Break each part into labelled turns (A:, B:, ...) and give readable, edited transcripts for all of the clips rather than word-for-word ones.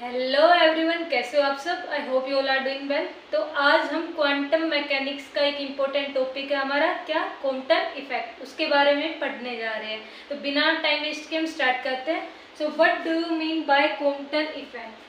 A: Hello everyone, कैसे हो आप सब। I hope you all are doing well. तो आज हम क्वांटम मैकेनिक्स का एक इम्पोर्टेंट टॉपिक है हमारा, क्या, क्वांटम इफेक्ट, उसके बारे में पढ़ने जा रहे हैं। तो बिना टाइम वेस्ट के हम स्टार्ट करते हैं। So what do you mean by quantum effect.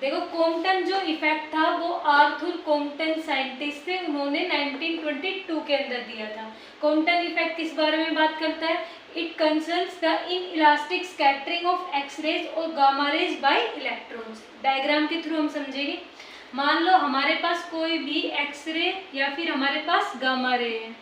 A: देखो, क्वांटम जो इफेक्ट था वो आर्थर क्वांटम साइंटिस्ट थे, उन्होंने 1922 के अंदर दिया था। क्वांटम इफेक्ट किस बारे में बात करता है? It concerns the inelastic scattering of X-rays और gamma rays by electrons. Diagram के थ्रू हम समझेंगे। मान लो हमारे पास कोई भी एक्सरे या फिर हमारे पास गामा रे है।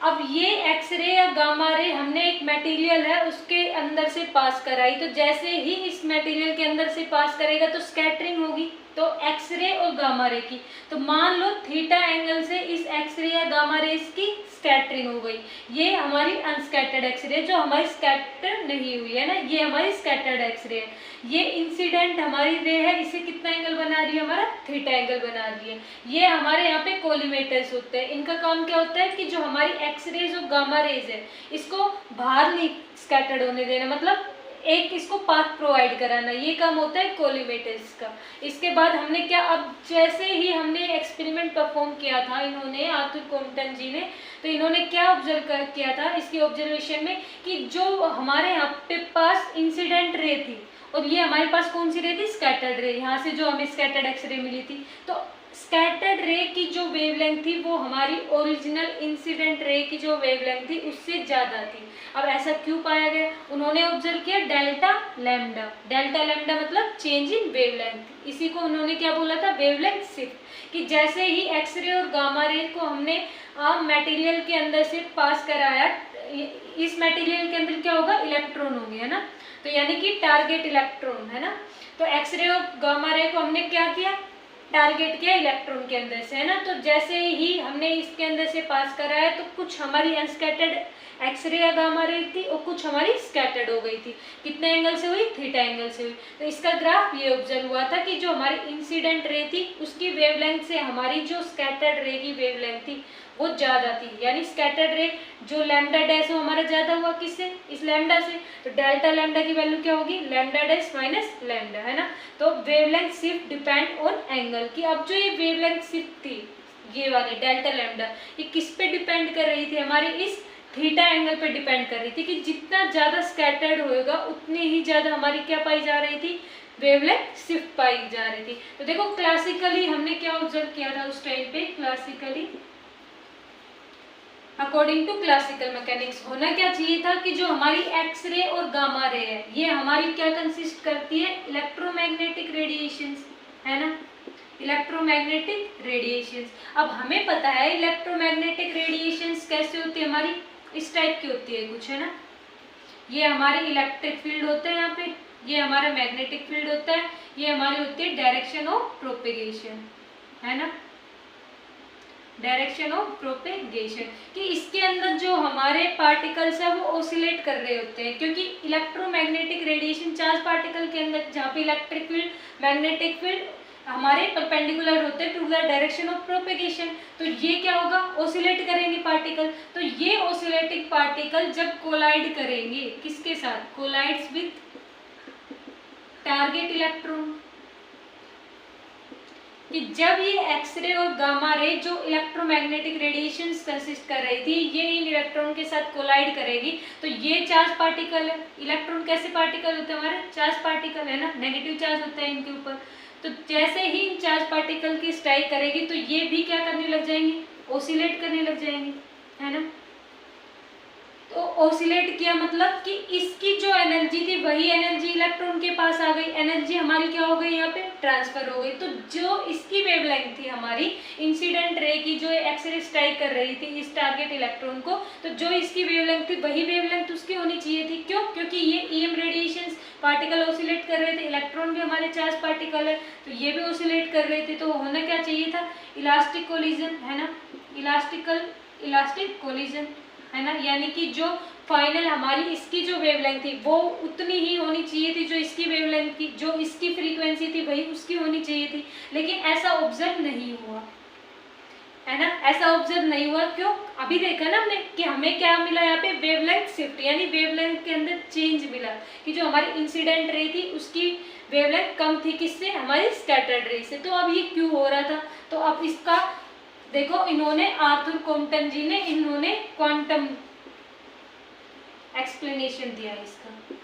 A: अब ये एक्सरे या गामा रे हमने एक मटेरियल है उसके अंदर से पास कराई, तो जैसे ही इस मटेरियल के अंदर से पास करेगा तो स्कैटरिंग होगी, तो एक्सरे और गामा रे की। तो मान लो थीटा एंगल से इस एक्सरे या गामा रेस की स्कैटरिंग हो गई। ये हमारी अनस्कैटर्ड एक्सरे, जो हमारी स्कैटर नहीं हुई है ना, ये हमारी स्कैटर्ड एक्सरे है। ये इंसिडेंट हमारी रे है, इसे कितना एंगल बना रही है? हमारा थीटा एंगल बना रही है। ये हमारे यहाँ पे कोलिमेटर्स होते हैं। इनका काम क्या होता है कि जो हमारी एक्सरेज और गामा रेज है इसको बाहर नहीं स्कैटर्ड होने देना, मतलब एक इसको पाथ प्रोवाइड कराना, ये काम होता है कोलिमेटर्स का। इसके बाद हमने क्या, अब जैसे ही हमने एक्सपेरिमेंट परफॉर्म किया था इन्होंने, आर्थर क्वांटम जी ने, तो इन्होंने क्या ऑब्जर्व किया था इसकी ऑब्जर्वेशन में कि जो हमारे यहाँ पे पास इंसिडेंट रे थी और ये हमारे पास कौन सी रे थी? स्कैटर्ड रे। यहाँ से जो हमें स्कैटर्ड एक्सरे मिली थी, तो स्कैटर्ड रे की जो वेवलेंथ थी वो हमारी ओरिजिनल इंसिडेंट रे की जो वेवलेंथ थी उससे ज़्यादा थी। अब ऐसा क्यों पाया गया? उन्होंने ऑब्जर्व किया डेल्टा लैम्डा। डेल्टा लैम्डा मतलब चेंज इन वेवलेंथ। इसी को उन्होंने क्या बोला था? Wavelength shift. कि जैसे ही एक्सरे और गामा रे को हमने मटेरियल के अंदर से पास कराया, इस मटेरियल के अंदर क्या होगा? इलेक्ट्रॉन होंगे, है ना। तो यानी कि टारगेट इलेक्ट्रॉन, है ना। तो एक्सरे और गामा रे को हमने क्या किया? टारगेट किया इलेक्ट्रॉन के अंदर से, है ना। तो जैसे ही हमने इसके अंदर से पास कराया तो कुछ हमारी अनस्कैटर्ड एक्सरे या गामा रे थी और कुछ हमारी स्कैटर्ड हो गई थी। कितने एंगल से हुई? थीटा एंगल से हुई। तो इसका ग्राफ ये ऑब्जर्व हुआ था कि जो हमारी इंसिडेंट रे थी उसकी वेवलेंथ से हमारी जो स्कैटर्ड रे की वेवलेंथ थी वो ज़्यादा थी। यानी स्कैटर्ड रे जो लैम्डा डैश वो हमारा ज़्यादा हुआ, किससे? इस लैम्डा से। तो डेल्टा लैम्डा की वैल्यू क्या होगी? लैम्डा डैश माइनस लैम्डा, है ना। तो wavelength shift depend on angle की। अब जो ये वेवलेंथ शिफ्ट थी, ये वाली डेल्टा लैम्डा, ये किस पे डिपेंड कर रही थी? हमारे इस थीटा एंगल पे डिपेंड कर रही थी कि जितना ज़्यादा स्कैटर्ड होएगा उतनी ही ज़्यादा हमारी क्या पाई जा रही थी? वेवलेंथ शिफ्ट पाई जा रही थी। तो देखो, क्लासिकली हमने क्या ऑब्जर्व किया था उस टाइम पे? Classically, according to classical mechanics, होना क्या चाहिए था कि जो हमारी एक्सरे और गामा रे है ये हमारी क्या कंसिस्ट करती है? इलेक्ट्रोमैग्नेटिक रेडिएशंस, है ना। Electromagnetic radiations. अब हमें पता है इलेक्ट्रोमैग्नेटिक रेडिएशंस कैसे होती है? हमारी इस टाइप की होती है कुछ, है ना। ये हमारे इलेक्ट्रिक फील्ड होते हैं यहाँ पे, ये हमारा मैग्नेटिक फील्ड होता है, ये हमारी होती है डायरेक्शन ऑफ प्रोपेगेशन, है ना, डायरेक्शन ऑफ प्रोपेगेशन। कि इसके अंदर जो हमारे पार्टिकल्स है वो ऑसिलेट कर रहे होते हैं, क्योंकि इलेक्ट्रोमैग्नेटिक रेडिएशन चार्ज पार्टिकल के अंदर, जहाँ पे इलेक्ट्रिक फील्ड मैग्नेटिक फील्ड हमारे परपेंडिकुलर होते हैं to the direction of propagation, तो ये क्या होगा? ऑसिलेट करेंगे पार्टिकल। तो ये ऑसिलेटिंग पार्टिकल जब कोलाइड करेंगे, किसके साथ? Collides with target electron. कि जब ये एक्सरे और गामा रे जो इलेक्ट्रोमैग्नेटिक रेडिएशन कंसिस्ट कर रही थी, ये इन इलेक्ट्रॉन के साथ कोलाइड करेगी, तो ये चार्ज पार्टिकल है। इलेक्ट्रॉन कैसे पार्टिकल होते हैं? हमारे चार्ज पार्टिकल, है ना, नेगेटिव चार्ज होता है इनके ऊपर। तो जैसे ही इन चार्ज पार्टिकल की स्ट्राइक करेगी तो ये भी क्या करने लग जाएंगे? ऑसिलेट करने लग जाएंगे, है ना। तो ऑसिलेट किया मतलब कि इसकी जो एनर्जी थी वही एनर्जी इलेक्ट्रॉन के पास आ गई। एनर्जी हमारी क्या हो गई? यहाँ पे ट्रांसफर हो गई। तो जो इसकी वेवलेंथ थी हमारी इंसिडेंट रे की, जो एक्सरे स्ट्राइक कर रही थी इस टारगेट इलेक्ट्रॉन को, तो जो इसकी वेवलेंथ थी वही वेवलेंथ उसकी होनी चाहिए थी। क्यों? क्योंकि ये ईएम रेडिएशंस पार्टिकल ऑसिलेट कर रहे थे, इलेक्ट्रॉन भी हमारे चार्ज पार्टिकल है, तो ये भी ऑसिलेट कर रहे थे। तो होना क्या चाहिए था? इलास्टिक कोलिजन, है ना, इलास्टिक कोलिजन, है ना। यानी कि जो फाइनल हमारी इसकी जो वेवलेंथ थी वो उतनी ही होनी चाहिए थी जो इसकी वेवलेंथ थी, जो इसकी फ्रीक्वेंसी थी वही उसकी होनी चाहिए थी, लेकिन ऐसा ऑब्जर्व नहीं हुआ। है ना, ऐसा ऑब्जर्व नहीं हुआ। क्यों? अभी देखा ना हमने कि हमें क्या मिला यहाँ पे, वेवलेंथ शिफ्ट, यानी वेवलेंथ के अंदर चेंज मिला कि जो हमारी इंसिडेंट रे थी उसकी वेवलेंथ कम थी, किससे? हमारी स्कैटर्ड रे से। तो अब ये क्यों हो रहा था? तो अब इसका देखो, इन्होंने आर्थर कॉम्पटन जी ने इन्होंने क्वांटम एक्सप्लेनेशन दिया इसका।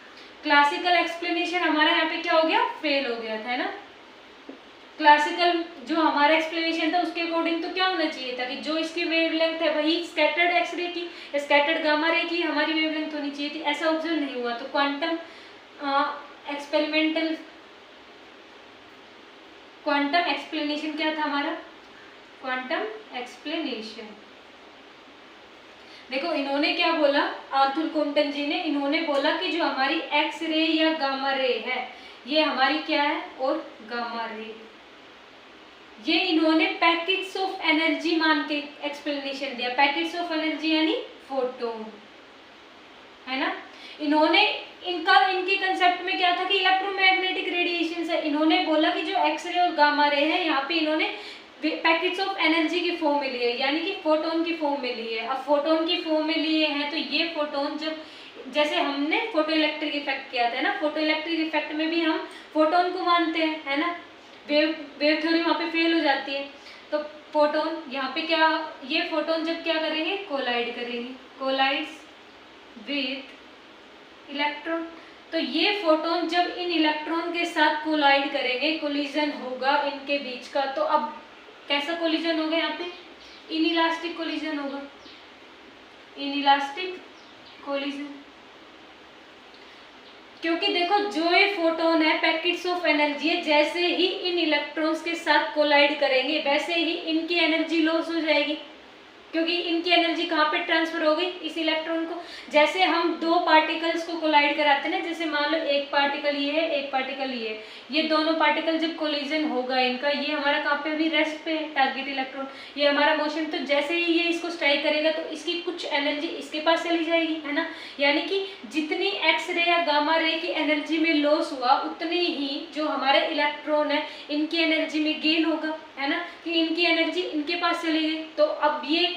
A: क्लासिकल एक्सप्लेनेशन हमारा यहाँ पे क्या हो गया, फेल हो गया था, है ना। क्लासिकल जो हमारा एक्सप्लेनेशन था उसके अकॉर्डिंग तो क्या होना चाहिए था कि जो इसकी वेवलेंथ है वही स्कैटर्ड एक्सरे की, स्कैटर्ड गामा रे की हमारी वेवलेंथ होनी चाहिए थी। ऐसा ऑब्जर्व नहीं हुआ। तो क्वांटम एक्सपेरिमेंटल क्वांटम एक्सप्लेनेशन क्या था हमारा, क्वांटम एक्सप्लेनेशन। देखो इन्होंने क्या बोला, आर्थर कॉम्पटन जी ने, इन्होंने बोला कि जो हमारी एक्स रे या गामा रे है ये हमारी क्या है, और गामा रे, ये इन्होंने पैकेट्स ऑफ एनर्जी मान के एक्सप्लेनेशन दिया। पैकेट्स ऑफ एनर्जी यानी फोटोन, है ना। इन्होंने इनके कंसेप्ट में क्या था कि इलेक्ट्रोमैग्नेटिक रेडिएशन है। इन्होंने बोला कि जो एक्सरे और गामा रे है यहाँ पे इन्होंने पैकेट्स ऑफ एनर्जी की फॉर्म में लिए, यानी कि फोटोन की फॉर्म में लिए। अब फोटोन की फॉर्म में लिए हैं तो ये फोटोन जब, जैसे हमने फोटो इलेक्ट्रिक इफेक्ट किया था ना, फोटो इलेक्ट्रिक इफेक्ट में भी हम फोटोन को मानते हैं, है ना। वेव थ्योरी वहाँ पे फेल हो जाती है। तो फोटोन यहाँ पे क्या, ये फोटोन जब क्या करेंगे, कोलाइड करेंगे, कोलाइड्स विथ इलेक्ट्रॉन। तो ये फोटोन जब इन इलेक्ट्रॉन के साथ कोलाइड करेंगे, कोलिजन होगा इनके बीच का। तो अब कैसा कोलिजन होगा यहाँ पे, इनइलास्टिक कोलिजन होगा, इनइलास्टिक कोलिजन। क्योंकि देखो जो ये फोटोन है पैकेट्स ऑफ एनर्जी है, जैसे ही इन इलेक्ट्रॉन्स के साथ कोलाइड करेंगे वैसे ही इनकी एनर्जी लॉस हो जाएगी, क्योंकि इनकी एनर्जी कहाँ पे ट्रांसफर हो गई, इस इलेक्ट्रॉन को। जैसे हम दो पार्टिकल्स को कोलाइड कराते हैं ना, जैसे मान लो एक पार्टिकल ये है, एक पार्टिकल ये है, ये दोनों पार्टिकल जब कोलिजन होगा इनका, ये हमारा कहाँ पे, अभी रेस्ट पे है टारगेट इलेक्ट्रॉन, ये हमारा मोशन। तो जैसे ही ये इसको स्ट्राइक करेगा तो इसकी कुछ एनर्जी इसके पास चली जाएगी, है ना। यानी कि जितनी एक्स रे या गामा रे की एनर्जी में लॉस हुआ उतनी ही जो हमारे इलेक्ट्रॉन है इनकी एनर्जी में गेन होगा, है ना, कि इनकी एनर्जी इनके पास चली गई। तो अब ये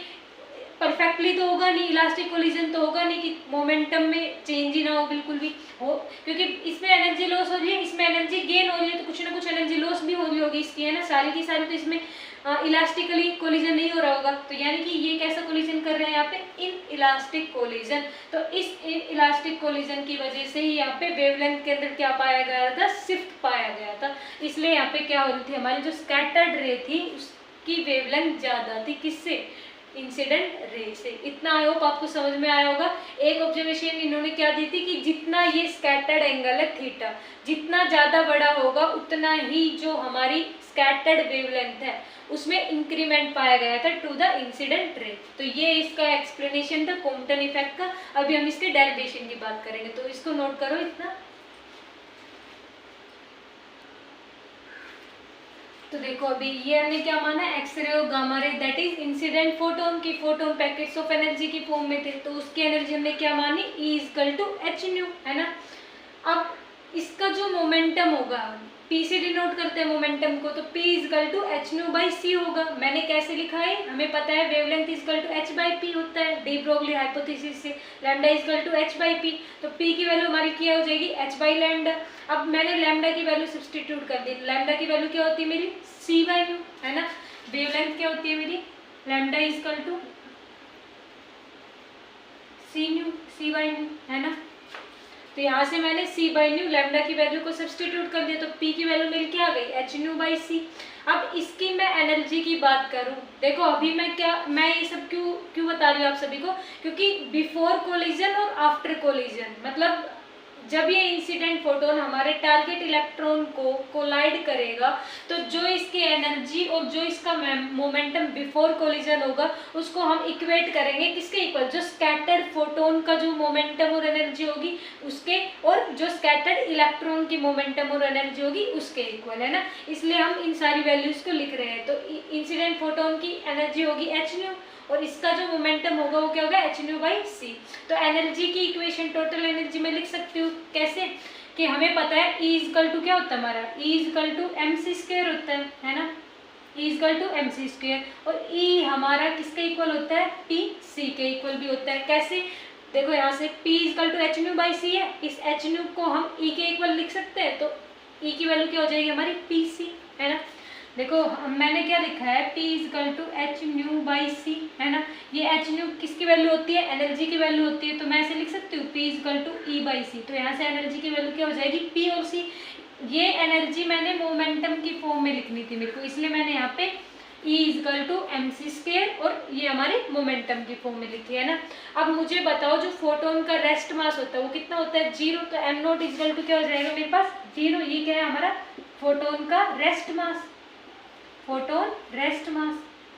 A: परफेक्टली तो होगा नहीं, इलास्टिक कोलिजन तो होगा नहीं कि मोमेंटम में चेंज ही ना हो, बिल्कुल भी हो, क्योंकि इसमें एनर्जी लॉस हो रही है, इसमें एनर्जी गेन हो रही है, तो कुछ ना कुछ एनर्जी लॉस भी हो रही होगी इसकी, है ना। सारी की सारी तो इसमें इलास्टिकली कोलिजन नहीं हो रहा होगा। तो यानी कि ये कैसा कोलिजन कर रहे हैं यहाँ पे, इन इलास्टिक कोलिजन। तो इस इलास्टिक कोलिजन की वजह से ही यहाँ पे वेवलेंथ के अंदर क्या पाया गया था, शिफ्ट पाया गया था। इसलिए यहाँ पे क्या हो रही थी, हमारी जो स्कैटर्ड रे थी उसकी वेवलेंथ ज्यादा थी, किससे, इंसिडेंट रे से। इतना आई होप आपको समझ में आया होगा। एक ऑब्जर्वेशन इन्होंने क्या दी थी कि जितना ये स्कैटर्ड एंगल है थीटा, जितना ज़्यादा बड़ा होगा उतना ही जो हमारी स्कैटर्ड वेवलेंथ है उसमें इंक्रीमेंट पाया गया था टू द इंसिडेंट रे। तो ये इसका एक्सप्लेनेशन था कॉम्पटन इफेक्ट का। अभी हम इसके डेरिवेशन की बात करेंगे, तो इसको नोट करो इतना। तो देखो अभी ये हमने क्या माना, एक्सरे और gamma ray that is incident photon की, फोटोन पैकेट्स ऑफ एनर्जी की फॉर्म में थे, तो उसकी एनर्जी हमने क्या मानी, E equal to H nu, है ना। अब इसका जो मोमेंटम होगा, P से डिनोट करते हैं मोमेंटम को, तो P equal to H nu by c होगा। मैंने कैसे लिखा है, हमें पता है wavelength equal to H by p होता है डी ब्रोगली हाइपोथेसिस से, lambda equal to H by p. तो P की वैल्यू हमारी क्या हो जाएगी, एच बाई लैम्डा। अब मैंने लैम्डा की वैल्यू सब्सटीट्यूट कर दी, लैम्डा की वैल्यू क्या होती है मेरी, सी बाई न्यू, है ना। वेवलेंथ क्या होती है मेरी, lambda equal to C nu, C by nu, है ना। तो यहाँ से मैंने सी बाई न्यू लैम्डा की वैल्यू को सब्सटीट्यूट कर दिया, तो पी की वैल्यू मेरी क्या आ गई, एच न्यू बाई सी। अब इसकी मैं एनर्जी की बात करूँ, देखो अभी मैं ये सब क्यों बता रही हूँ आप सभी को, क्योंकि बिफोर कोलिजन और आफ्टर कोलिजन, मतलब जब ये इंसिडेंट फोटोन हमारे टारगेट इलेक्ट्रॉन को कोलाइड करेगा तो जो इसकी एनर्जी और जो इसका मोमेंटम बिफोर कोलिजन होगा उसको हम इक्वेट करेंगे किसके इक्वल, जो स्कैटर्ड फोटोन का जो मोमेंटम और एनर्जी होगी उसके, और जो स्कैटर्ड इलेक्ट्रॉन की मोमेंटम और एनर्जी होगी उसके इक्वल, है ना। इसलिए हम इन सारी वैल्यूज को लिख रहे हैं। तो इंसिडेंट फोटोन की एनर्जी होगी एच न्यू और इसका जो मोमेंटम होगा वो क्या होगा, एच न्यू बाई सी। तो एनर्जी की इक्वेशन टोटल एनर्जी में लिख सकती हूँ कैसे, कि हमें पता है E इक्वल टू क्या होता है हमारा, E equal to M C square होता है ना। E=mc²। और E हमारा किसके इक्वल होता है, PC के इक्वल भी होता है। कैसे, देखो यहाँ से P=hν/c है, इस hν को हम E के इक्वल लिख सकते हैं, तो E की वैल्यू क्या हो जाएगी हमारी PC, है ना। देखो मैंने क्या लिखा है, P=hν/c, है ना। ये hν किसकी वैल्यू होती है, एनर्जी की वैल्यू होती है, तो मैं ऐसे लिख सकती हूँ P=E/c। तो यहाँ से एनर्जी की वैल्यू क्या हो जाएगी, P और C। ये एनर्जी मैंने मोमेंटम की फॉर्म में लिखनी थी मेरे को, इसलिए मैंने यहाँ पे E=mc² और ये हमारे मोमेंटम की फॉर्म में लिखी है ना। अब मुझे बताओ जो फोटोन का रेस्ट मास होता है वो कितना होता है, 0। तो m0 क्या हो जाएगा मेरे पास, 0। ये क्या है हमारा फोटोन का rest mass, photon rest mass.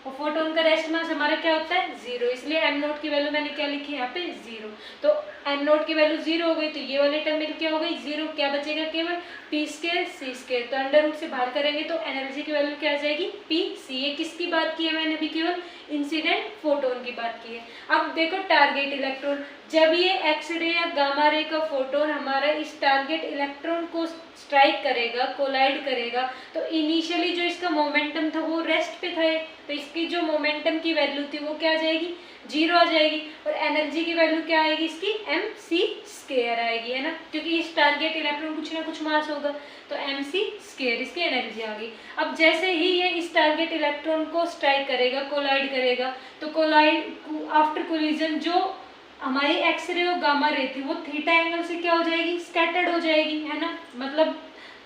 A: और फोटोन का रेस्ट मास हमारा क्या होता है, 0, इसलिए m0 की वैल्यू मैंने क्या लिखी है यहाँ पे, 0। तो m0 की वैल्यू 0 हो गई, तो ये वाले टर्म में क्या हो गई, 0। क्या बचेगा केवल P²C²। तो अंडर रूट से बाहर करेंगे तो एनर्जी की वैल्यू क्या आ जाएगी, PC। ये किसकी बात की है मैंने अभी, केवल इंसिडेंट फोटोन की बात की है। अब देखो टारगेट इलेक्ट्रॉन, जब ये एक्स-रे या गामा रे का फोटोन हमारा इस टारगेट इलेक्ट्रॉन को स्ट्राइक करेगा, कोलाइड करेगा, तो इनिशियली जो इसका मोमेंटम था वो रेस्ट पे था, तो इसकी जो मोमेंटम की वैल्यू थी वो क्या आ जाएगी, 0 आ जाएगी। और एनर्जी की वैल्यू क्या आएगी इसकी, mc² आएगी, है ना, क्योंकि इस टारगेट इलेक्ट्रॉन कुछ ना कुछ मास होगा, तो mc² इसकी एनर्जी आ गई। अब जैसे ही ये इस टारगेट इलेक्ट्रॉन को स्ट्राइक करेगा, कोलाइड करेगा, तो कोलाइड आफ्टर कोलिजन जो हमारी एक्सरे और गामा रे थी वो थीटा एंगल से क्या हो जाएगी, स्कैटर्ड हो जाएगी, है ना। मतलब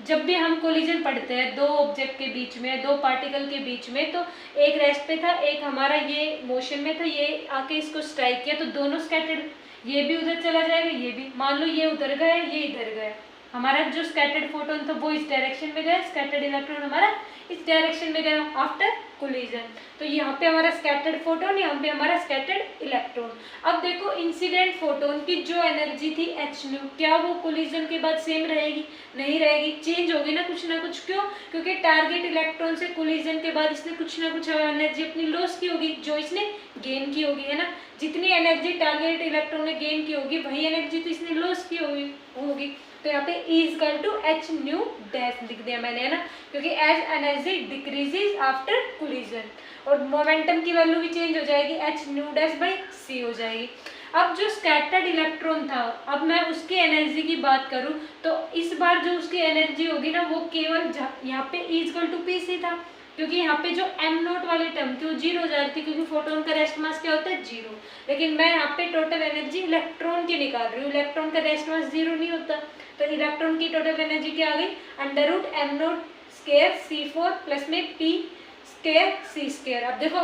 A: जब भी हम कोलिजन पढ़ते हैं दो ऑब्जेक्ट के बीच में, दो पार्टिकल के बीच में, तो एक रेस्ट पे था, एक हमारा ये मोशन में था, ये आके इसको स्ट्राइक किया, तो दोनों स्कैटर्ड, ये भी उधर चला जाएगा, ये भी, मान लो ये उधर गया, ये इधर गया, हमारा जो स्कैटर्ड फोटोन था वो इस डायरेक्शन में गया, स्कैटर्ड इलेक्ट्रॉन हमारा इस डायरेक्शन में गया आफ्टर कोलिजन। तो यहाँ पे हमारा स्कैटर्ड फोटोन, यहाँ पे हमारा स्कैटर्ड इलेक्ट्रॉन। अब देखो इंसिडेंट फोटोन की जो एनर्जी थी hν, क्या वो कोलिजन के बाद सेम रहेगी, नहीं रहेगी, चेंज होगी ना कुछ। क्यों, क्योंकि टारगेट इलेक्ट्रॉन से कोलिजन के बाद इसने कुछ ना कुछ एनर्जी अपनी लॉस की होगी, जो इसने गेन की होगी, है ना। जितनी एनर्जी टारगेट इलेक्ट्रॉन ने गेन की होगी वही एनर्जी तो इसने लॉस की होगी। तो यहाँ पे E=hν' लिख दिया मैंने, है ना, क्योंकि as energy decreases after collision, और मोमेंटम की वैल्यू भी चेंज हो जाएगी, hν'/c हो जाएगी। अब जो स्कैटर्ड इलेक्ट्रॉन था, अब मैं उसकी एनर्जी की बात करूं तो इस बार जो उसकी एनर्जी होगी ना वो केवल यहाँ पे E=PC था, क्योंकि यहाँ पे जो m0 वाली टर्म थी वो 0 हो जाती, क्योंकि फोटोन का रेस्ट मास क्या होता है, 0। लेकिन मैं यहाँ पे टोटल एनर्जी इलेक्ट्रॉन की निकाल रही हूँ, इलेक्ट्रॉन का रेस्ट मास 0 नहीं होता, तो इलेक्ट्रॉन की टोटल एनर्जी क्या आ गई, √m0²c4 प्लस में P²C²। अब देखो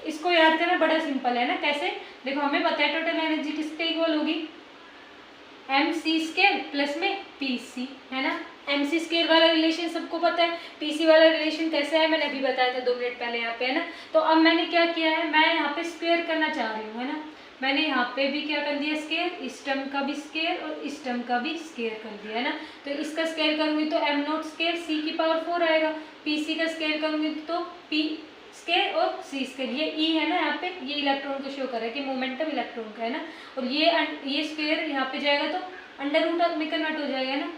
A: इसको याद करना बड़ा सिंपल है ना, कैसे, देखो हमें पता है टोटल एनर्जी किसके इक्वल होगी, mc² प्लस में PC, है ना। mc² वाला रिलेशन सबको पता है, PC वाला रिलेशन कैसा है मैंने अभी बताया था 2 मिनट पहले यहाँ पे, है ना। तो अब मैंने क्या किया है, मैं यहाँ पे स्क्वायर करना चाह रही हूँ, है ना। मैंने यहाँ पे भी क्या कर दिया, स्क्वायर, इस टर्म का भी स्क्वायर और इस टर्म का भी स्क्वायर कर दिया, है ना। तो इसका स्क्वायर करूँगी तो m0² c⁴ आएगा, PC का स्क्वायर करूँगी तो P² और C²। ये E है ना, यहाँ पे ये इलेक्ट्रॉन को शो कर रहा है कि मोमेंटम इलेक्ट्रॉन का, है ना। और ये स्क्वायर यहाँ पे जाएगा तो अंडर रूट में कन्वर्ट हो जाएगा, है ना।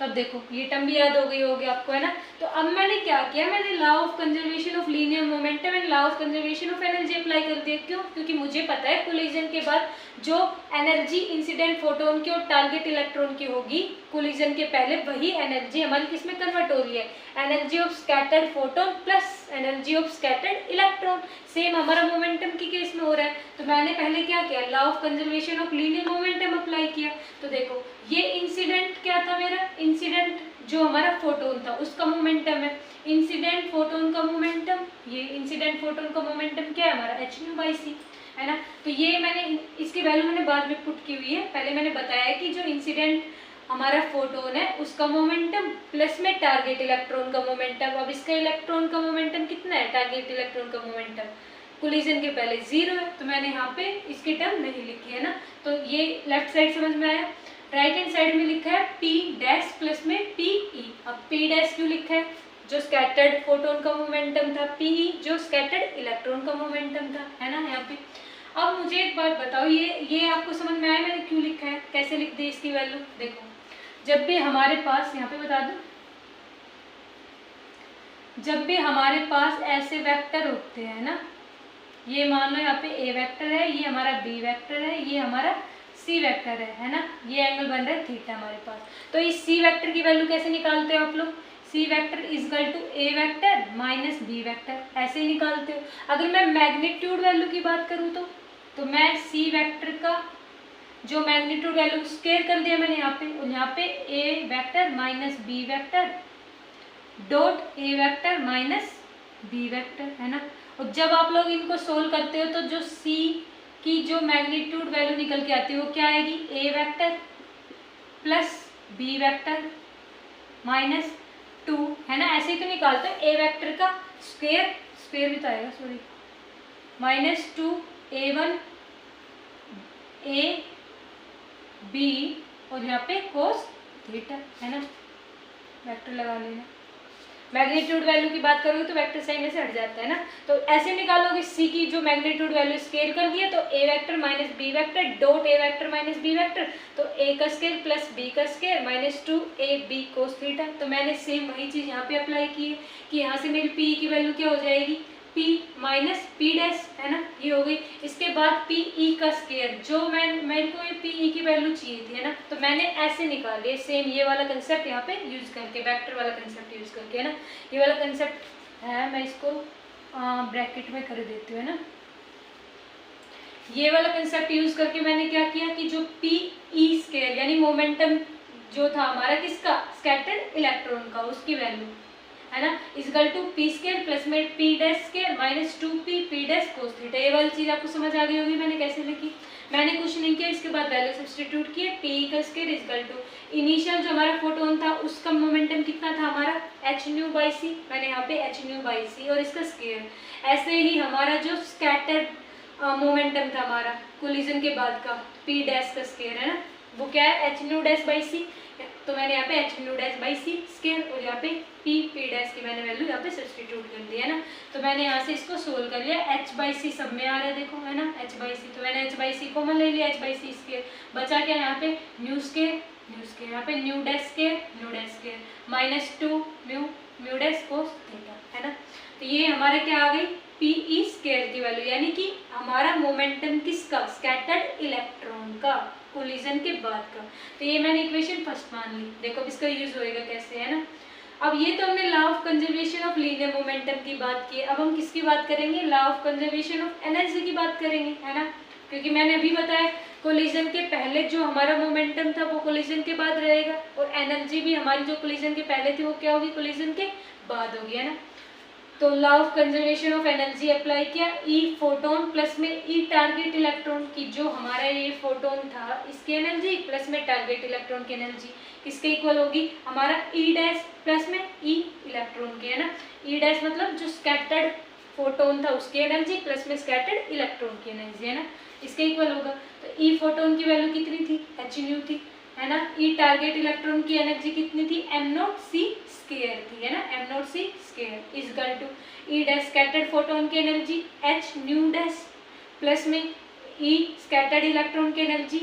A: तब देखो ये टर्म भी याद हो गई होगी आपको, है ना। तो अब मैंने क्या किया, मैंने law of conservation of linear momentum and law of conservation of energy apply कर दिया। क्यों, क्योंकि मुझे पता है कोलिजन के बाद जो एनर्जी इंसिडेंट फोटोन की और टारगेट इलेक्ट्रॉन की होगी कोलिजन के पहले, वही एनर्जी हमारी किस में कन्वर्ट हो रही है, energy of scattered photon plus energy of scattered electron. Same हमारा मोमेंटम की केस में हो रहा है। तो मैंने पहले क्या किया, law of conservation of linear momentum apply किया। तो देखो ये इंसिडेंट क्या था मेरा, इंसिडेंट जो हमारा फोटोन था उसका मोमेंटम है, इंसिडेंट फोटोन का मोमेंटम, ये इंसिडेंट फोटोन का मोमेंटम क्या है हमारा hν/c, है ना। तो ये मैंने इसकी वैल्यू मैंने बाद में पुट की हुई है। पहले मैंने बताया कि जो इंसिडेंट हमारा फोटोन है उसका मोमेंटम प्लस में टारगेट इलेक्ट्रॉन का मोमेंटम। अब इसका इलेक्ट्रॉन का मोमेंटम कितना है, टारगेट इलेक्ट्रॉन का मोमेंटम कोलिजन के पहले 0 है, तो मैंने यहाँ पे इसकी टर्म नहीं लिखी है ना। तो ये लेफ्ट साइड समझ में आया। राइट हैंड साइड में लिखा है P' प्लस में PE। अब P' क्यों लिखा है, जो स्कैटर्ड फोटोन का मोमेंटम था, PE जो स्कैटर्ड इलेक्ट्रॉन का मोमेंटम था, है ना यहाँ पे। अब मुझे एक बात बताओ, ये आपको समझ में आया मैंने क्यों लिखा है, कैसे लिख दी इसकी वैल्यू। देखो जब भी हमारे पास यहाँ पे बता दूं, जब भी हमारे पास ऐसे वेक्टर होते हैं ना, ये मान लो यहाँ पे ए वेक्टर है, ये हमारा बी वेक्टर है, ये हमारा सी वेक्टर है ना, ये एंगल बन रहा है थीटा हमारे पास। तो इस सी वेक्टर की वैल्यू कैसे निकालते हो आप लोग? C vector equal to a vector minus b vector, ऐसे ही निकालते हो। अगर मैं मैग्नीट्यूड वैल्यू की बात करूँ तो मैं सी वेक्टर का जो मैग्नीट्यूड वैल्यू स्क्वायर कर दिया मैंने यहाँ पे, और यहाँ पे a vector minus b vector dot a vector minus b vector है ना। और जब आप लोग इनको सोल्व करते हो तो जो सी की जो मैग्नीट्यूड वैल्यू निकल के आती है वो क्या आएगी? A vector plus b vector minus 2 है ना। ऐसे ही तो निकालते हैं। ए वेक्टर का स्क्वायर भी तो आएगा, सॉरी, माइनस 2 a1 ए बी और यहाँ पे कोस थीटा है ना, वेक्टर लगा लेना। मैग्नीट्यूड वैल्यू की बात करोगे तो वेक्टर साइन में से हट जाता है ना। तो ऐसे निकालोगे सी की जो मैग्नीट्यूड वैल्यू स्केल कर दिया तो a vector minus b vector dot a vector minus b vector, तो ए का स्केल प्लस बी का scale minus 2 a b cos theta. तो मैंने सेम वही चीज़ यहाँ पे अप्लाई की है कि यहाँ से मेरी पी की वैल्यू क्या हो जाएगी? P माइनस पी डैश है ना, ये हो गई। इसके बाद पी ई का स्केयर, जो मेरे को ये पी ई की वैल्यू चाहिए थी है ना, तो मैंने ऐसे निकाली सेम ये वाला कंसेप्ट यहाँ पे यूज करके, वेक्टर वाला कंसेप्ट यूज करके है ना। ये वाला कंसेप्ट है, मैं इसको ब्रैकेट में कर देती हूँ है ना। ये वाला कंसेप्ट यूज करके मैंने क्या किया कि जो पी ई स्केयर यानी मोमेंटम जो था हमारा किसका? स्कैटर्ड इलेक्ट्रॉन का, उसकी वैल्यू है ना equal to p square plus में p dash square minus 2p p dash cos theta. ये वाली चीज आपको समझ आ गई होगी मैंने कैसे लिखी। मैंने कुछ नहीं किया, इसके बाद वैल्यू सब्स्टिट्यूट किए। पी का स्केयर इजकल टू इनिशियल जो हमारा फोटोन था उसका मोमेंटम कितना था हमारा? एच न्यू बाई सी, मैंने यहाँ पे एच न्यू बाई सी और इसका स्केयर। ऐसे ही हमारा जो स्कैटर्ड मोमेंटम था हमारा कोलिजन के बाद का, पी डैश का स्केयर है ना, वो क्या है? H nu dash by C. तो मैंने यहाँ पे H nu dash by C square और यहाँ पे पी डैश की मैंने वैल्यू यहाँ पे सब्स्टिट्यूट कर दी है ना। तो मैंने यहाँ से इसको सोल्व कर लिया। एच बाई सी सब में आ रहा है देखो है ना, एच बाई सी। तो मैंने एच बाई सी कॉमन ले लिया, एच बाई सी स्केयर बचा क्या यहाँ पे? न्यू स्केयर यहाँ पे new dash square minus 2 mu dash cos theta है ना। तो ये हमारा क्या आ गई? पी ई स्केयर की वैल्यू, यानी कि हमारा मोमेंटम किसका? स्कैटर्ड इलेक्ट्रॉन का कोलिजन के बाद का। तो ये मैंने इक्वेशन फर्स्ट मान ली। देखो अब इसका यूज होएगा कैसे है ना। अब ये तो हमने law of conservation of linear momentum की बात की। अब हम किसकी बात करेंगे? Law of conservation of energy की बात करेंगे है ना, क्योंकि मैंने अभी बताया कोलिजन के पहले जो हमारा मोमेंटम था वो कोलिजन के बाद रहेगा, और एनर्जी भी हमारी जो कोलिजन के पहले थी वो क्या होगी? कोलिजन के बाद होगी है ना। तो law of conservation of energy apply किया। ई फोटोन प्लस में ई टारगेट इलेक्ट्रॉन की, जो हमारा ये फोटोन था इसकी एनर्जी प्लस में टारगेट इलेक्ट्रॉन की एनर्जी किसके इक्वल होगी? हमारा ई डैश प्लस में ई इलेक्ट्रॉन की है ना। ई डैश मतलब जो स्कैटर्ड फोटोन था उसकी एनर्जी प्लस में स्कैटर्ड इलेक्ट्रॉन की एनर्जी है ना, इसके इक्वल होगा। तो ई फोटोन की वैल्यू कितनी थी? एच न्यू थी है ना। ई टारगेट इलेक्ट्रॉन की एनर्जी कितनी थी? एम नॉट सी स्केयर थी है ना, m naught c square equal to e dash scattered photon की energy h nu dash plus में ई स्कैटर्ड इलेक्ट्रॉन की energy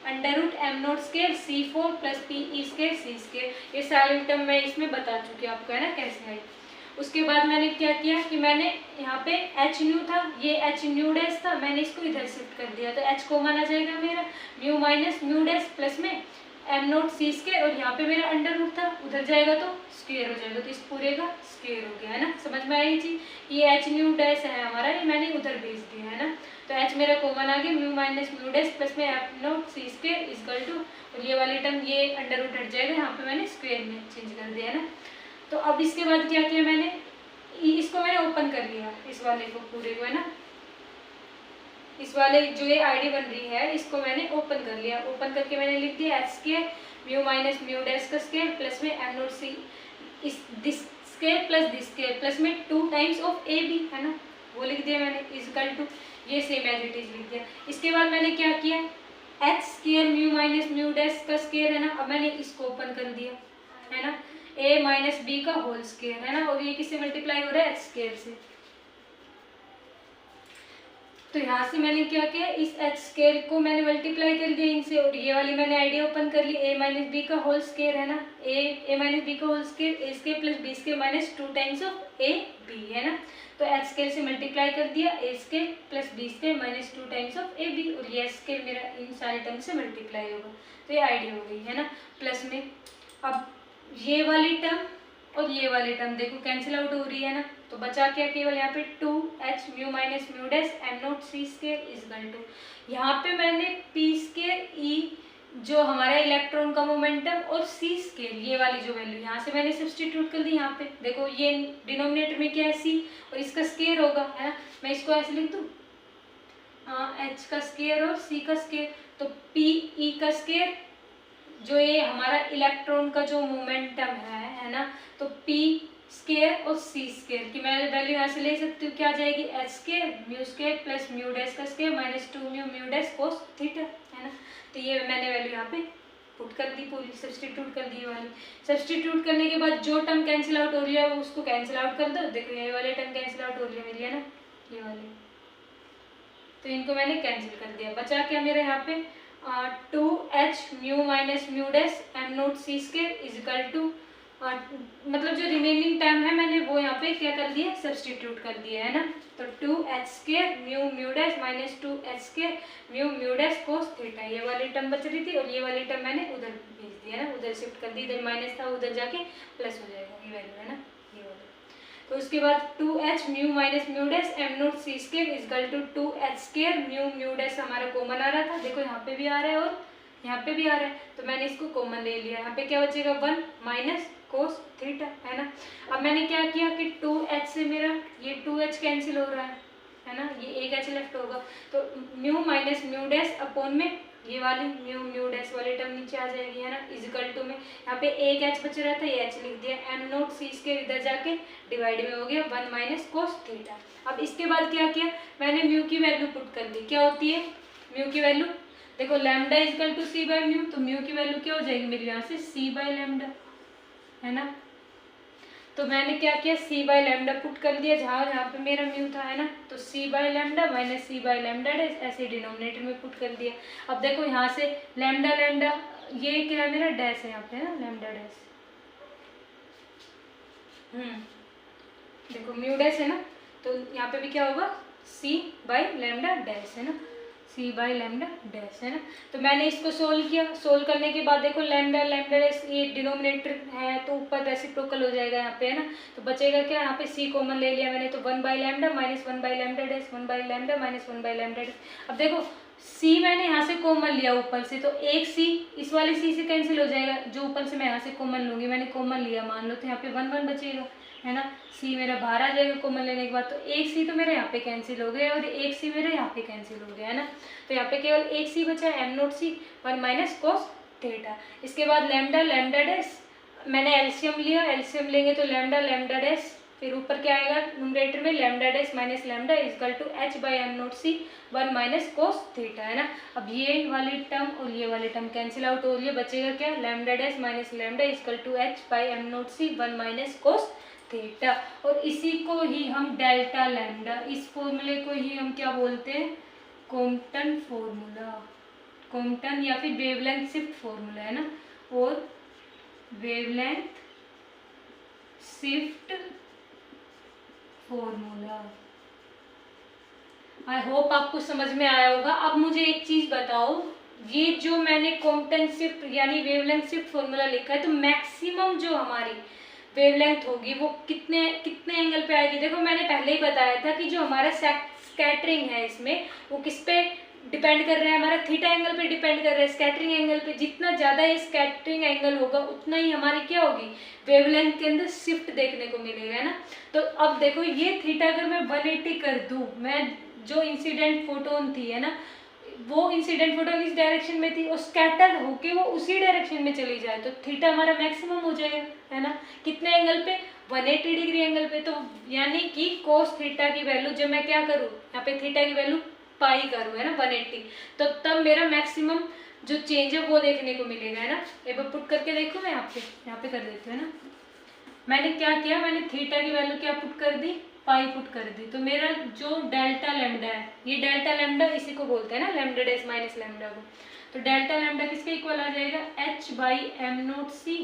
A: under root m naught square C4 plus p e square c square. ये सारे term मैं इसमें बता चुकी हूँ आपको है ना कैसे है। उसके बाद मैंने क्या किया कि मैंने यहाँ पे एच न्यू था, ये एच न्यू डैश था, मैंने इसको इधर शिफ्ट कर दिया। तो एच कॉमन आ जाएगा मेरा, mu minus mu dash plus में एम नॉट सी स्केयर, और यहाँ पे मेरा अंडर रूट था, उधर जाएगा तो स्क्वायर हो जाएगा, तो इस पूरे का स्क्वायर हो गया है ना। समझ में आई चीज। ये एच न्यू डैश है हमारा, ये मैंने उधर भेज दिया है ना। तो एच मेरा कॉमन आ गया, mu minus mu dash plus में m naught C square equal to, और ये वाली टर्म ये अंडर रूट हट जाएगा, यहाँ पे मैंने स्क्वायर में चेंज कर दिया है ना। तो अब इसके बाद क्या किया मैंने, इसको मैंने ओपन कर लिया, इस वाले को पूरे को है ना, इस वाले जो ये आईडी बन रही है इसको मैंने ओपन कर लिया। ओपन करके मैंने लिख दिया H square mu minus mu dash का स्क्वायर प्लस में एम नॉट सी इस this square plus this square plus में 2 टाइम्स ऑफ ए बी है ना, वो लिख दिया मैंने इजकल टू, ये सेम एज इट इज लिख दिया। इसके बाद मैंने क्या किया, H square mu minus mu dash का स्क्वायर है ना, अब मैंने इसको ओपन कर दिया है ना, ए माइनस बी का होल स्क्वायर है ना, और ये किससे मल्टीप्लाई हो रहा है? एच स्क्वायर से। तो यहाँ से मैंने क्या किया, इस एच स्क्वायर को मैंने मल्टीप्लाई कर दिया इनसे, और ये वाली मैंने आइडिया ओपन कर ली, ए माइनस बी का होल स्क्वायर है ना, ए माइनस बी का whole square, a square plus b square minus 2 times of a b है ना। तो एच स्क्वायर से मल्टीप्लाई कर दिया, a square plus b square minus 2 times of a b, और ये एच स्क्वायर मेरा इन सारे टर्म से मल्टीप्लाई होगा। तो ये आइडिया हो गई है ना, प्लस में। अब ये वाली टर्म और ये वाली टर्म देखो कैंसिल आउट हो रही है ना, तो बचा क्या केवल यहाँ पे 2h mu minus mu dash M naught C square equal to, यहाँ पे मैंने p स्क्वायर ई जो हमारा इलेक्ट्रॉन का मोमेंटम और c स्क्वायर ये वाली जो वैल्यू यहाँ से मैंने सब्स्टिट्यूट कर दी। यहाँ पे देखो ये डिनोमिनेटर में क्या है c, और इसका स्क्वायर होगा है ना, मैं इसको ऐसे लिख दूँ, h का स्क्वायर और c का स्क्वायर, तो p e का स्क्वायर जो ये हमारा इलेक्ट्रॉन का जो मोमेंटम है ना, तो p स्क्वायर और c स्क्वायर की मैं वैल्यू यहाँ से ले सकती हूँ, क्या आ जाएगी h square mu square plus mu dash का square minus 2 mu dash cos theta है ना। तो ये मैंने वैल्यू यहाँ पे पुट कर दी, पूरी सब्स्टिट्यूट कर दी वाली। सब्स्टिट्यूट करने के बाद जो टर्म कैंसिल आउट हो रही है वो उसको कैंसिल आउट कर दो, देखो ये वाले टर्म कैंसिल आउट हो रही है मेरी है ना, ये वाली, तो इनको मैंने कैंसिल कर दिया। बचा क्या मेरे यहाँ पे 2h mu minus mu dash M naught C square equal to, मतलब जो रिमेनिंग टर्म है मैंने वो यहाँ पे क्या कर दिया, सब्स्टिट्यूट कर दिया है ना। तो 2h square mu mu dash minus 2h square mu dash cos theta, ये वाली टर्म बच रही थी, और ये वाली टर्म मैंने उधर भेज दिया ना, उधर शिफ्ट कर दी, इधर माइनस था उधर जाके प्लस हो जाएगा, ये वैल्यू है ना, ये वाली। तो उसके बाद 2h mu minus mu dash M naught C square equal to 2h square mu dash हमारा कॉमन आ रहा था, देखो यहाँ पे भी आ रहा है और यहाँ पे भी आ रहा है, तो मैंने इसको कॉमन ले लिया। यहाँ पे क्या बचेगा 1 माइनस कोस थीटा है ना। अब मैंने क्या किया कि 2h से मेरा ये 2h कैंसिल हो रहा है ना, ये एक h लेफ्ट होगा, तो mu minus mu dash upon में ये वाली म्यू डैश वाली टर्म नीचे आ जाएगी है ना, इजिकल टू में यहाँ पे एक h बच रहा था, ये h लिख दिया, एम नोट सी स्क्वायर इधर जाके डिवाइड में हो गया 1 माइनस कोस थीटा। अब इसके बाद क्या किया मैंने, म्यू की वैल्यू पुट कर दी, क्या होती है म्यू की वैल्यू, देखो lambda equal to C by mu, तो म्यू की वैल्यू क्या हो जाएगी मेरी यहाँ से सी बाई लैम्डा है ना। तो मैंने क्या किया सी बाई लैम्डा पुट कर दिया जहाँ पे मेरा म्यू था है ना, तो c by lambda minus c by lambda dash ऐसे डिनोमिनेटर में पुट कर दिया। अब देखो यहाँ से लैम्डा लैम्डा ये क्या है मेरा डैश है यहाँ पे ना, लैम्डा डैश देखो म्यू डैश है ना, तो यहाँ पे भी क्या होगा सी बाई लैम्डा डैश है ना, सी बाई लैम्डा डैश है ना। तो मैंने इसको सोल्व किया, सोल्व करने के बाद देखो लैम्डा लैम्डा डैश ये डिनोमिनेटर है तो ऊपर रेसिप्रोकल हो जाएगा यहाँ पे है ना, तो बचेगा क्या यहाँ पे सी कॉमन ले लिया मैंने, तो 1 by lambda minus 1 by lambda dash 1 by lambda minus 1 by lambda dash. अब देखो सी मैंने यहाँ से कॉमन लिया ऊपर से, तो एक सी इस वाले सी से कैंसिल हो जाएगा, जो ऊपर से मैं यहाँ से कॉमन लूँगी, मैंने कॉमन लिया मान लो, तो यहाँ पे 1 1 बचेगा है ना, सी मेरा बाहर आ जाएगा कॉमन लेने के बाद, तो एक सी तो मेरा यहाँ पे कैंसिल हो गया और एक सी मेरा यहाँ पे कैंसिल हो गया है ना। तो यहाँ पे केवल एक सी बचा एम नोट सी 1 माइनस कोस थीटा। इसके बाद लैम्डा लैम्डा डैश मैंने एलसीएम लिया, एलसीएम लेंगे तो लैम्डा लैम्डा डैश, फिर ऊपर क्या आएगा न्यूमरेटर में lambda dash minus lambda equal to H by M naught C 1 minus cos theta है ना। अब ये वाली टर्म और ये वाली टर्म कैंसिल आउट हो रही है, बचेगा क्या lambda dash minus lambda equal to H by M naught C 1 minus cos theta. और इसी को ही हम डेल्टा लैम्डा, इस फॉर्मूले को ही हम क्या बोलते हैं कॉम्पटन फॉर्मूला, कॉम्पटन या फिर वेवलेंथ शिफ्ट फॉर्मूला है ना, और wavelength shift formula. I hope आपको समझ में आया होगा। अब मुझे एक चीज बताओ, ये जो मैंने कॉम्पटन शिफ्ट यानी वेवलेंथ शिफ्ट फॉर्मूला लिखा है, तो मैक्सिमम जो हमारी वेवलेंथ होगी वो कितने एंगल पे आएगी। देखो मैंने पहले ही बताया था कि जो हमारा स्कैटरिंग है इसमें वो किस पे डिपेंड कर रहा है, हमारा थीटा एंगल पे डिपेंड कर रहा है, स्कैटरिंग एंगल पे। जितना ज़्यादा ये स्कैटरिंग एंगल होगा उतना ही हमारी क्या होगी वेवलेंथ के अंदर शिफ्ट देखने को मिलेगा है ना। तो अब देखो ये थीटा अगर मैं 180 कर दूँ, मैं जो इंसिडेंट फोटोन थी है ना, वो इंसिडेंट फोटोन इस डायरेक्शन में थी और स्कैटर होके वो उसी डायरेक्शन में चली जाए, तो थीटा हमारा मैक्सिमम हो जाएगा है ना। कितने एंगल पे 180 डिग्री एंगल पे। तो यानी कि कोस थीटा की वैल्यू जब मैं क्या करूँ यहाँ पे थीटा की वैल्यू पाई करूँ है ना 180, तो तब मेरा मैक्सिमम जो चेंज है वो देखने को मिलेगा है ना। एक बार पुट करके देखो, मैं यहाँ पे कर देती हूँ ना। मैंने क्या किया, मैंने थीटा की वैल्यू क्या पुट कर दी पाई पुट कर दी, तो मेरा जो डेल्टा लैम्डा है, ये डेल्टा लैम्डा इसी को बोलते हैं ना, लैम्डा डैश माइनस लैम्डा को, तो डेल्टा लैम्डा किसके इक्वल आ जाएगा, h by M naught C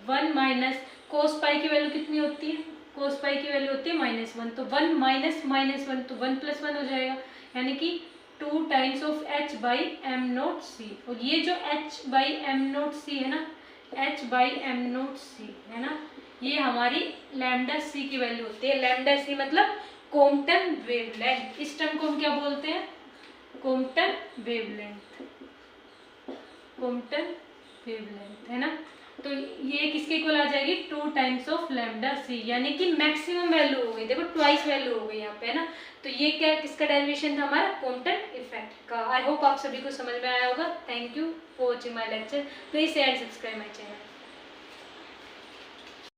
A: 1 minus cos pi की वैल्यू कितनी होती है, कोस पाई की वैल्यू होती है -1, तो 1 माइनस -1 तो 1 + 1 हो जाएगा, यानी कि 2 times of h by M naught c. और ये जो h by M naught c है ना, h by M naught c है ना, ये हमारी लैम्डा सी की वैल्यू होती है। लैम्डा सी मतलब कॉम्पटन वेवलेंथ, इस टर्म को हम क्या बोलते हैं, कॉम्पटन वेवलेंथ, कॉम्पटन वेवलेंथ है ना। तो ये किसके इक्वल आ जाएगी, 2 टाइम्स ऑफ लैम्डा सी, यानी कि मैक्सिमम वैल्यू हो गई, देखो ट्वाइस वैल्यू हो गई यहाँ पे है ना। तो ये क्या, किसका डेरिवेशन था हमारा, कॉम्पटन इफेक्ट का। आई होप आप सभी को समझ में आया होगा। Thank you for watching my lecture, please share and subscribe my channel.